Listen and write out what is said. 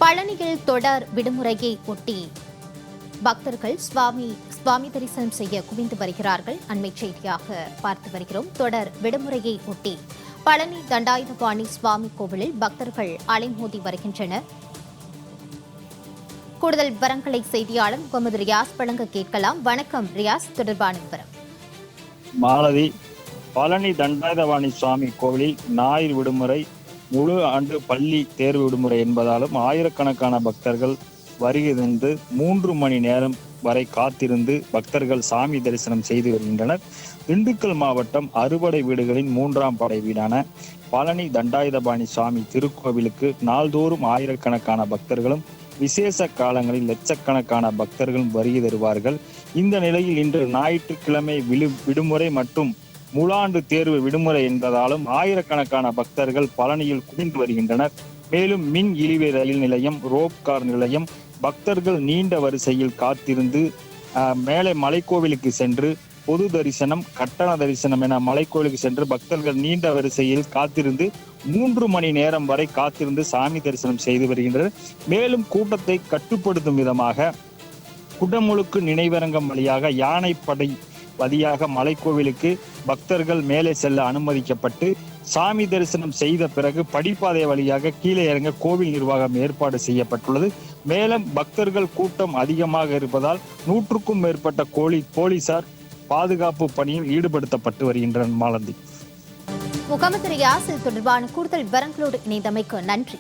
பழனியில் தொடர் விடுமுறையை ஒட்டி பக்தர்கள் சுவாமி தரிசனம் செய்ய குவிந்து வருகிறார்கள். அண்மை செய்தியாக பார்த்து வருகிறோம். தொடர் விடுமுறையை ஒட்டி பழனி தண்டாயுதபாணி சுவாமி கோவிலில் பக்தர்கள் அலைமோதி வருகின்றனர். கூடுதல் விவரங்களை செய்தியாளர் முகமது ரியாஸ் வழங்க கேட்கலாம். வணக்கம் ரியாஸ், தொடர்பான விவரம். மாலதி, பழனி தண்டாயுதபாணி சுவாமி கோவிலில் ஞாயிறு விடுமுறை, முழு ஆண்டு பள்ளி தேர்வு விடுமுறை என்பதாலும் ஆயிரக்கணக்கான பக்தர்கள் வருகை தந்து 3 மணி நேரம் வரை காத்திருந்து பக்தர்கள் சாமி தரிசனம் செய்து வருகின்றனர். திண்டுக்கல் மாவட்டம் அறுபடை வீடுகளின் 3ஆம் படை வீடான பழனி தண்டாயுதபாணி சுவாமி திருக்கோவிலுக்கு நாள்தோறும் ஆயிரக்கணக்கான பக்தர்களும் விசேஷ காலங்களில் லட்சக்கணக்கான பக்தர்களும் வருகை தருவார்கள். இந்த நிலையில் இன்று ஞாயிற்றுக்கிழமை விடுமுறை மற்றும் முழாண்டு தேர்வு விடுமுறை என்பதாலும் ஆயிரக்கணக்கான பக்தர்கள் பழனியில் குவிந்து வருகின்றனர். மேலும் மின் இழிவு ரயில் நிலையம், ரோப் கார் நிலையம், பக்தர்கள் நீண்ட வரிசையில் காத்திருந்து மேலே மலைக்கோவிலுக்கு சென்று பொது தரிசனம், கட்டண தரிசனம் என மலைக்கோவிலுக்கு சென்று பக்தர்கள் நீண்ட வரிசையில் காத்திருந்து 3 மணி நேரம் வரை காத்திருந்து சாமி தரிசனம் செய்து வருகின்றனர். மேலும் கூட்டத்தை கட்டுப்படுத்தும் விதமாக குடமுழுக்கு நினைவரங்கம் வழியாக யானைப்படை வழியாக மலைக்கோவிலுக்கு பக்தர்கள் மேலே செல்ல அனுமதிக்கப்பட்டு சாமி தரிசனம் செய்த பிறகு படிப்பாதை வழியாக கீழே இறங்க கோவில் நிர்வாகம் ஏற்பாடு செய்யப்பட்டுள்ளது. மேலும் பக்தர்கள் கூட்டம் அதிகமாக இருப்பதால் 100க்கும் மேற்பட்ட போலீசார் பாதுகாப்பு பணியில் ஈடுபடுத்தப்பட்டு வருகின்றனர். மாலந்தி. முகமது ரியாஸ் தொடர்பான கூடுதல் விவரங்களோடு இணைந்தமைக்கு நன்றி.